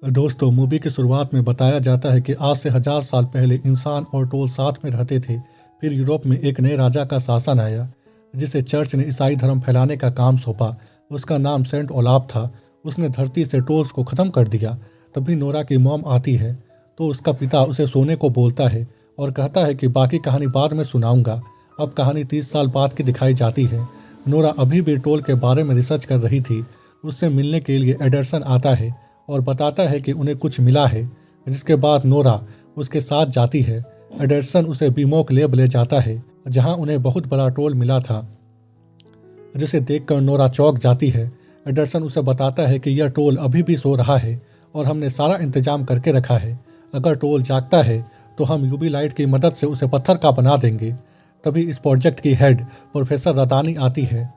दोस्तों, मूवी की शुरुआत में बताया जाता है कि आज से 1000 साल पहले इंसान और टोल साथ में रहते थे। फिर यूरोप में एक नए राजा का शासन आया, जिसे चर्च ने ईसाई धर्म फैलाने का काम सौंपा। उसका नाम सेंट ओलाफ था। उसने धरती से टोल्स को ख़त्म कर दिया। तभी नोरा की मॉम आती है, तो उसका पिता उसे सोने को बोलता है और कहता है कि बाकी कहानी बाद में सुनाऊंगा। अब कहानी 30 साल बाद की दिखाई जाती है। नोरा अभी भी टोल के बारे में रिसर्च कर रही थी। उससे मिलने के लिए एडरसन आता है और बताता है कि उन्हें कुछ मिला है, जिसके बाद नोरा उसके साथ जाती है। एडरसन उसे बीमोक लेब ले जाता है, जहां उन्हें बहुत बड़ा टोल मिला था, जिसे देखकर नोरा चौंक जाती है। एडरसन उसे बताता है कि यह टोल अभी भी सो रहा है और हमने सारा इंतजाम करके रखा है। अगर टोल जागता है तो हम यूवी लाइट की मदद से उसे पत्थर का बना देंगे। तभी इस प्रोजेक्ट की हेड प्रोफेसर रदानी आती है,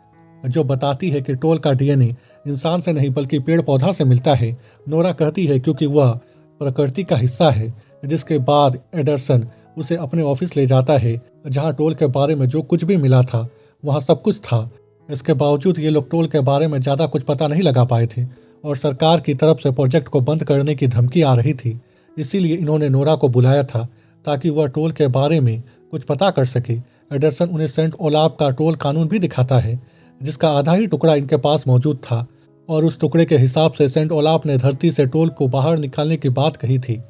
जो बताती है कि टोल का डीएनए इंसान से नहीं बल्कि पेड़ पौधा से मिलता है। नोरा कहती है क्योंकि वह प्रकृति का हिस्सा है। जिसके बाद एडरसन उसे अपने ऑफिस ले जाता है, जहां टोल के बारे में जो कुछ भी मिला था वहां सब कुछ था। इसके बावजूद ये लोग टोल के बारे में ज़्यादा कुछ पता नहीं लगा पाए थे और सरकार की तरफ से प्रोजेक्ट को बंद करने की धमकी आ रही थी। इसीलिए इन्होंने नोरा को बुलाया था, ताकि वह टोल के बारे में कुछ पता कर सके। एडरसन उन्हें सेंट ओलाफ का टोल कानून भी दिखाता है, जिसका आधा ही टुकड़ा इनके पास मौजूद था, और उस टुकड़े के हिसाब से सेंट ओलाफ ने धरती से टोल को बाहर निकालने की बात कही थी।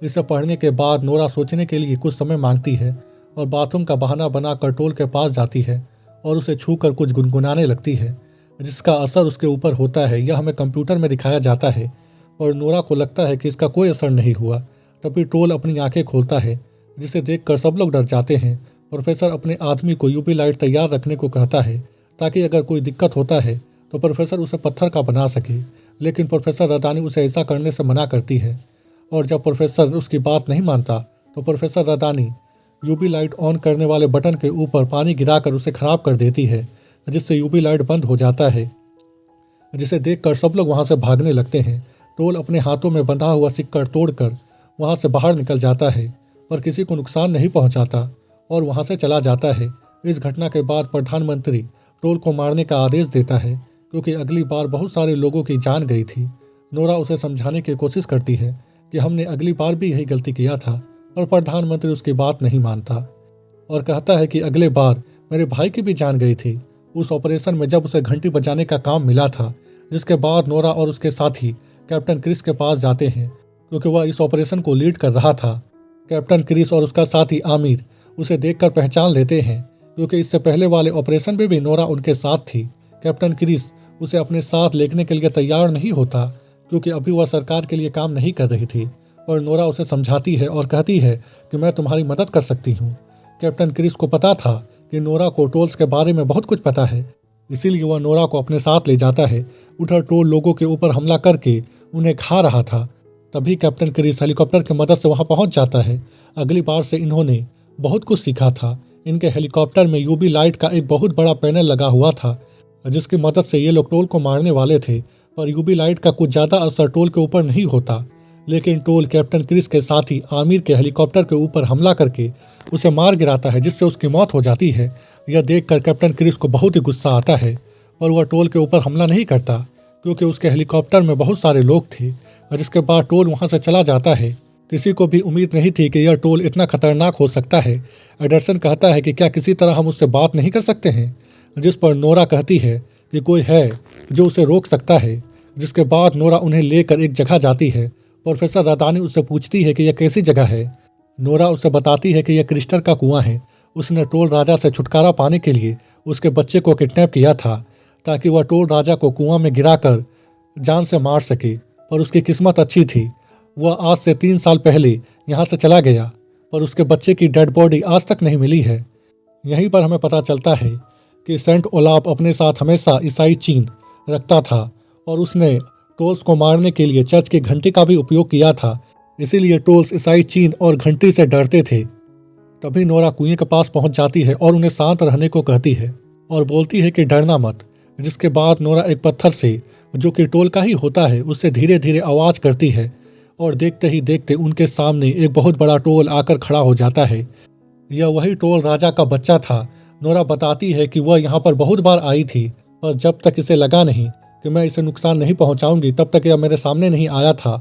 इसे पढ़ने के बाद नोरा सोचने के लिए कुछ समय मांगती है और बाथरूम का बहाना बनाकर टोल के पास जाती है और उसे छूकर कुछ गुनगुनाने लगती है, जिसका असर उसके ऊपर होता है। यह हमें कंप्यूटर में दिखाया जाता है और नोरा को लगता है कि इसका कोई असर नहीं हुआ। तभी टोल अपनी आंखें खोलता है, जिसे देखकर सब लोग डर जाते हैं। प्रोफेसर अपने आदमी को यूवी लाइट तैयार रखने को कहता है, ताकि अगर कोई दिक्कत होता है तो प्रोफेसर उसे पत्थर का बना सके। लेकिन प्रोफेसर रदानी उसे ऐसा करने से मना करती है, और जब प्रोफेसर उसकी बात नहीं मानता तो प्रोफेसर रदानी यूवी लाइट ऑन करने वाले बटन के ऊपर पानी गिराकर उसे खराब कर देती है, जिससे यूवी लाइट बंद हो जाता है। जिसे देखकर सब लोग वहां से भागने लगते हैं। टोल अपने हाथों में बंधा हुआ सिक्का तोड़कर वहां से बाहर निकल जाता है, पर किसी को नुकसान नहीं पहुंचाता और वहां से चला जाता है। इस घटना के बाद प्रधानमंत्री टोल को मारने का आदेश देता है, क्योंकि अगली बार बहुत सारे लोगों की जान गई थी। नोरा उसे समझाने की कोशिश करती है कि हमने अगली बार भी यही गलती किया था, पर प्रधानमंत्री उसकी बात नहीं मानता और कहता है कि अगले बार मेरे भाई की भी जान गई थी उस ऑपरेशन में, जब उसे घंटी बजाने का काम मिला था। जिसके बाद नोरा और उसके साथी कैप्टन क्रिस के पास जाते हैं, क्योंकि वह इस ऑपरेशन को लीड कर रहा था। कैप्टन क्रिस और उसका साथी आमिर उसे देखकर पहचान लेते हैं, क्योंकि इससे पहले वाले ऑपरेशन में भी नोरा उनके साथ थी। कैप्टन क्रिस उसे अपने साथ लेने के लिए तैयार नहीं होता, क्योंकि अभी वह सरकार के लिए काम नहीं कर रही थी। और नोरा उसे समझाती है और कहती है कि मैं तुम्हारी मदद कर सकती हूँ। कैप्टन क्रिस को पता था कि नोरा को टोल्स के बारे में बहुत कुछ पता है, इसीलिए वह नोरा को अपने साथ ले जाता है। उधर टोल लोगों के ऊपर हमला करके उन्हें खा रहा था। तभी कैप्टन क्रिस हेलीकॉप्टर की मदद से वहां पहुंच जाता है। अगली बार से इन्होंने बहुत कुछ सीखा था। इनके हेलीकॉप्टर में यूवी लाइट का एक बहुत बड़ा पैनल लगा हुआ था, जिसकी मदद से ये लोग टोल को मारने वाले थे। पर यूवी लाइट का कुछ ज़्यादा असर टोल के ऊपर नहीं होता। लेकिन टोल कैप्टन क्रिस के साथी आमिर के हेलीकॉप्टर के ऊपर हमला करके उसे मार गिराता है, जिससे उसकी मौत हो जाती है। यह देखकर कैप्टन क्रिस को बहुत ही गुस्सा आता है, पर वह टोल के ऊपर हमला नहीं करता, क्योंकि उसके हेलीकॉप्टर में बहुत सारे लोग थे। जिसके बाद टोल वहां से चला जाता है। किसी को भी उम्मीद नहीं थी कि यह टोल इतना खतरनाक हो सकता है। एडरसन कहता है कि क्या किसी तरह हम उससे बात नहीं कर सकते हैं, जिस पर नोरा कहती है कि कोई है जो उसे रोक सकता है। जिसके बाद नोरा उन्हें लेकर एक जगह जाती है। प्रोफेसर रदानी उससे पूछती है कि यह कैसी जगह है। नोरा उसे बताती है कि यह क्रिस्टल का कुआं है। उसने टोल राजा से छुटकारा पाने के लिए उसके बच्चे को किडनैप किया था, ताकि वह टोल राजा को कुआं में गिराकर जान से मार सके। पर उसकी किस्मत अच्छी थी, वह आज से 3 साल पहले यहाँ से चला गया, पर उसके बच्चे की डेड बॉडी आज तक नहीं मिली है। यहीं पर हमें पता चलता है कि सेंट ओलाफ अपने साथ हमेशा ईसाई चिन्ह रखता था, और उसने टोल्स को मारने के लिए चर्च की घंटी का भी उपयोग किया था। इसीलिए टोल्स ईसाई चिन्ह और घंटी से डरते थे। तभी नोरा कुएं के पास पहुंच जाती है और उन्हें शांत रहने को कहती है और बोलती है कि डरना मत। जिसके बाद नोरा एक पत्थर से, जो कि टोल का ही होता है, उससे धीरे धीरे आवाज़ करती है, और देखते ही देखते उनके सामने एक बहुत बड़ा टोल आकर खड़ा हो जाता है। यह वही टोल राजा का बच्चा था। नोरा बताती है कि वह यहाँ पर बहुत बार आई थी, पर जब तक इसे लगा नहीं कि मैं इसे नुकसान नहीं पहुँचाऊंगी, तब तक यह मेरे सामने नहीं आया था।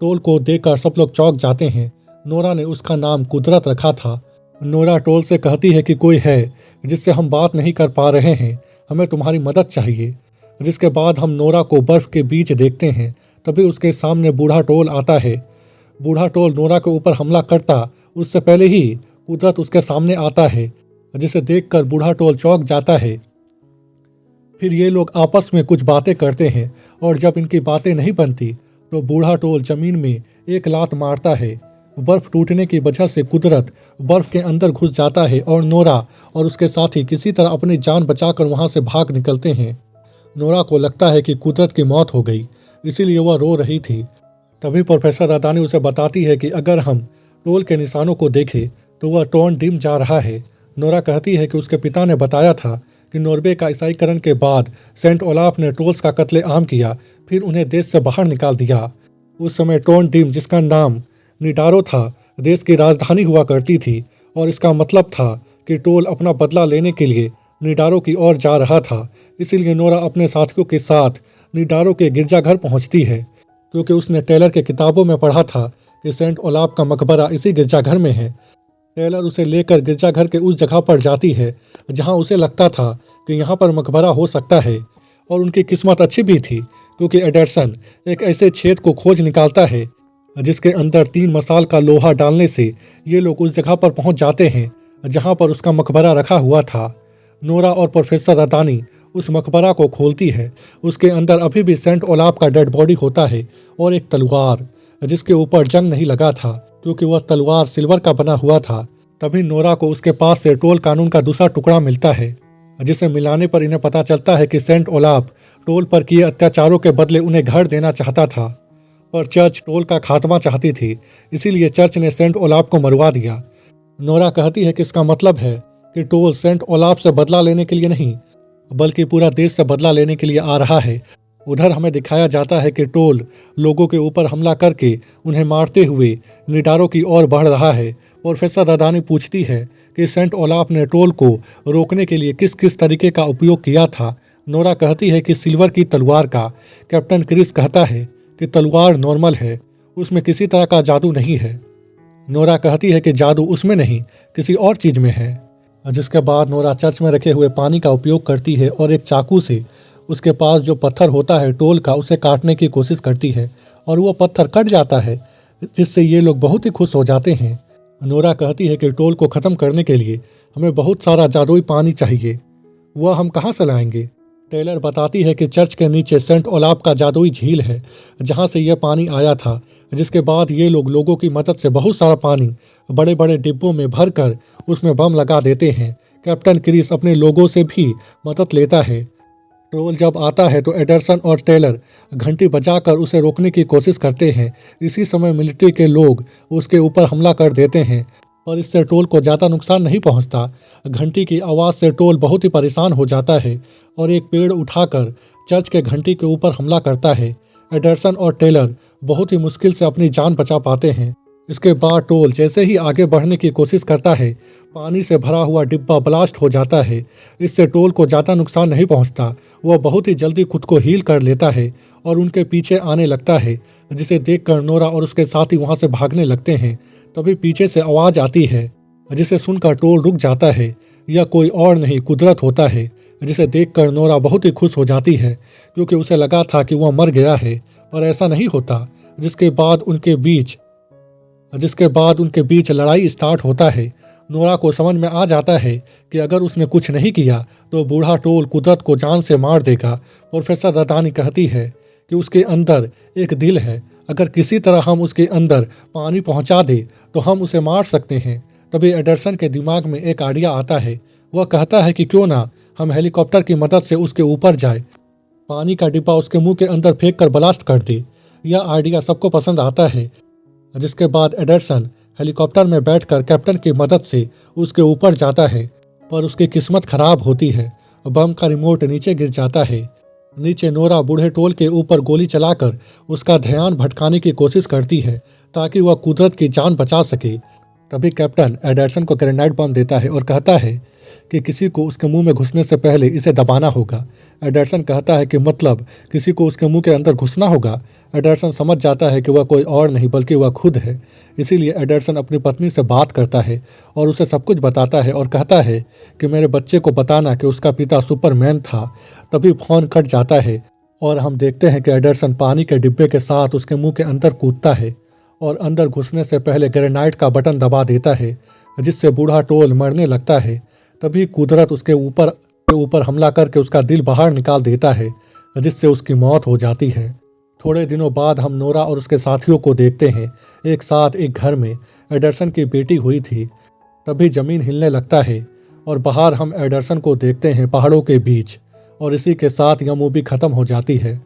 टोल को देखकर सब लोग चौंक जाते हैं। नोरा ने उसका नाम कुदरत रखा था। नोरा टोल से कहती है कि कोई है जिससे हम बात नहीं कर पा रहे हैं, हमें तुम्हारी मदद चाहिए। जिसके बाद हम नोरा को बर्फ के बीच देखते हैं। तभी उसके सामने बूढ़ा टोल आता है। बूढ़ा टोल नोरा के ऊपर हमला करता उससे पहले ही कुदरत उसके सामने आता है, जिसे देखकर बूढ़ा टोल चौंक जाता है। फिर ये लोग आपस में कुछ बातें करते हैं और जब इनकी बातें नहीं बनती तो बूढ़ा टोल जमीन में एक लात मारता है। बर्फ टूटने की वजह से कुदरत बर्फ के अंदर घुस जाता है और नोरा और उसके साथी किसी तरह अपनी जान बचाकर वहां से भाग निकलते हैं। नोरा को लगता है कि कुदरत की मौत हो गई, इसीलिए वह रो रही थी। तभी प्रोफेसर अदानी उसे बताती है कि अगर हम टोल के निशानों को देखें तो वह टॉन डिम जा रहा है। नोरा कहती है कि उसके पिता ने बताया था कि नॉर्वे का ईसाईकरण के बाद सेंट ओलाफ ने ट्रोल्स का कत्लेआम किया, फिर उन्हें देश से बाहर निकाल दिया। उस समय टॉन डिम, जिसका नाम निडारो था, देश की राजधानी हुआ करती थी और इसका मतलब था कि टोल अपना बदला लेने के लिए निडारो की ओर जा रहा था। इसीलिए नोरा अपने साथियों के साथ निडारो के गिरजाघर पहुंचती है, क्योंकि उसने टेलर के किताबों में पढ़ा था कि सेंट ओलाफ का मकबरा इसी गिरजाघर में है। टेलर उसे लेकर गिरजाघर के उस जगह पर जाती है जहां उसे लगता था कि यहाँ पर मकबरा हो सकता है। और उनकी किस्मत अच्छी भी थी, क्योंकि एडरसन एक ऐसे छेद को खोज निकालता है जिसके अंदर 3 मसाल का लोहा डालने से ये लोग उस जगह पर पहुंच जाते हैं जहां पर उसका मकबरा रखा हुआ था। नोरा और प्रोफेसर अदानी उस मकबरा को खोलती है। उसके अंदर अभी भी सेंट ओलाफ का डेड बॉडी होता है और एक तलवार, जिसके ऊपर जंग नहीं लगा था क्योंकि वह तलवार सिल्वर का बना हुआ था। तभी नोरा को उसके पास से टोल कानून का दूसरा टुकड़ा मिलता है, जिसे मिलाने पर इन्हें पता चलता है कि सेंट ओलाफ टोल पर किए अत्याचारों के बदले उन्हें घर देना चाहता था, पर चर्च टोल का खात्मा चाहती थी, इसीलिए चर्च ने सेंट ओलाफ को मरवा दिया। नोरा कहती है कि इसका मतलब है कि टोल सेंट ओलाफ से बदला लेने के लिए नहीं, बल्कि पूरा देश से बदला लेने के लिए आ रहा है। उधर हमें दिखाया जाता है कि टोल लोगों के ऊपर हमला करके उन्हें मारते हुए निडारो की ओर बढ़ रहा है। प्रोफेसर अदानी पूछती है कि सेंट ओलाफ ने टोल को रोकने के लिए किस किस तरीके का उपयोग किया था। नोरा कहती है कि सिल्वर की तलवार का। कैप्टन क्रिस कहता है कि तलवार नॉर्मल है, उसमें किसी तरह का जादू नहीं है। नोरा कहती है कि जादू उसमें नहीं, किसी और चीज़ में है। जिसके बाद नोरा चर्च में रखे हुए पानी का उपयोग करती है और एक चाकू से उसके पास जो पत्थर होता है टोल का, उसे काटने की कोशिश करती है और वो पत्थर कट जाता है, जिससे ये लोग बहुत ही खुश हो जाते हैं। नोरा कहती है कि टोल को ख़त्म करने के लिए हमें बहुत सारा जादुई पानी चाहिए, वह हम कहाँ से लाएंगे। टेलर बताती है कि चर्च के नीचे सेंट ओलाफ का जादुई झील है जहाँ से यह पानी आया था। जिसके बाद ये लोग लोगों की मदद से बहुत सारा पानी बड़े बड़े डिब्बों में भरकर उसमें बम लगा देते हैं। कैप्टन क्रिस अपने लोगों से भी मदद लेता है। टोल जब आता है तो एडरसन और टेलर घंटी बजाकर उसे रोकने की कोशिश करते हैं। इसी समय मिलिट्री के लोग उसके ऊपर हमला कर देते हैं, पर इससे टोल को ज़्यादा नुकसान नहीं पहुंचता। घंटी की आवाज़ से टोल बहुत ही परेशान हो जाता है और एक पेड़ उठाकर चर्च के घंटी के ऊपर हमला करता है। एडरसन और टेलर बहुत ही मुश्किल से अपनी जान बचा पाते हैं। इसके बाद टोल जैसे ही आगे बढ़ने की कोशिश करता है, पानी से भरा हुआ डिब्बा ब्लास्ट हो जाता है। इससे टोल को ज़्यादा नुकसान नहीं पहुंचता। वह बहुत ही जल्दी खुद को हील कर लेता है और उनके पीछे आने लगता है, जिसे देखकर नोरा और उसके साथी वहां से भागने लगते हैं। तभी पीछे से आवाज़ आती है, जिसे सुनकर टोल रुक जाता है। यह कोई और नहीं, कुदरत होता है, जिसे देखकर नोरा बहुत ही खुश हो जाती है, क्योंकि उसे लगा था कि वह मर गया है, पर ऐसा नहीं होता। जिसके बाद उनके बीच लड़ाई स्टार्ट होता है। नोरा को समझ में आ जाता है कि अगर उसने कुछ नहीं किया तो बूढ़ा टोल कुदरत को जान से मार देगा। प्रोफेसर रदानी कहती है कि उसके अंदर एक दिल है, अगर किसी तरह हम उसके अंदर पानी पहुंचा दे तो हम उसे मार सकते हैं। तभी एडरसन के दिमाग में एक आइडिया आता है। वह कहता है कि क्यों ना हम हेलीकॉप्टर की मदद से उसके ऊपर जाए, पानी का डिब्बा उसके मुंह के अंदर फेंक कर ब्लास्ट कर दे। यह आइडिया सबको पसंद आता है। जिसके बाद एडरसन हेलीकॉप्टर में बैठकर कैप्टन की मदद से उसके ऊपर जाता है, पर उसकी किस्मत खराब होती है। बम का रिमोट नीचे गिर जाता है। नीचे नोरा बूढ़े टोल के ऊपर गोली चलाकर उसका ध्यान भटकाने की कोशिश करती है ताकि वह कुदरत की जान बचा सके। तभी कैप्टन एडर्सन को ग्रेनाइड बम देता है और कहता है कि किसी को उसके मुंह में घुसने से पहले इसे दबाना होगा। एडर्सन कहता है कि मतलब किसी को उसके मुंह के अंदर घुसना होगा। एडर्सन समझ जाता है कि वह कोई और नहीं बल्कि वह खुद है। इसीलिए एडर्सन अपनी पत्नी से बात करता है और उसे सब कुछ बताता है और कहता है कि मेरे बच्चे को बताना कि उसका पिता सुपरमैन था। तभी फोन कट जाता है और हम देखते हैं कि एडर्सन पानी के डिब्बे के साथ उसके मुंह के अंदर कूदता है और अंदर घुसने से पहले ग्रेनाइड का बटन दबा देता है, जिससे बूढ़ा टोल मरने लगता है। तभी कुदरत उसके ऊपर हमला करके उसका दिल बाहर निकाल देता है, जिससे उसकी मौत हो जाती है। थोड़े दिनों बाद हम नोरा और उसके साथियों को देखते हैं एक साथ एक घर में। एडर्सन की बेटी हुई थी। तभी जमीन हिलने लगता है और बाहर हम एडर्सन को देखते हैं पहाड़ों के बीच। और इसी के साथ यह मूवी खत्म हो जाती है।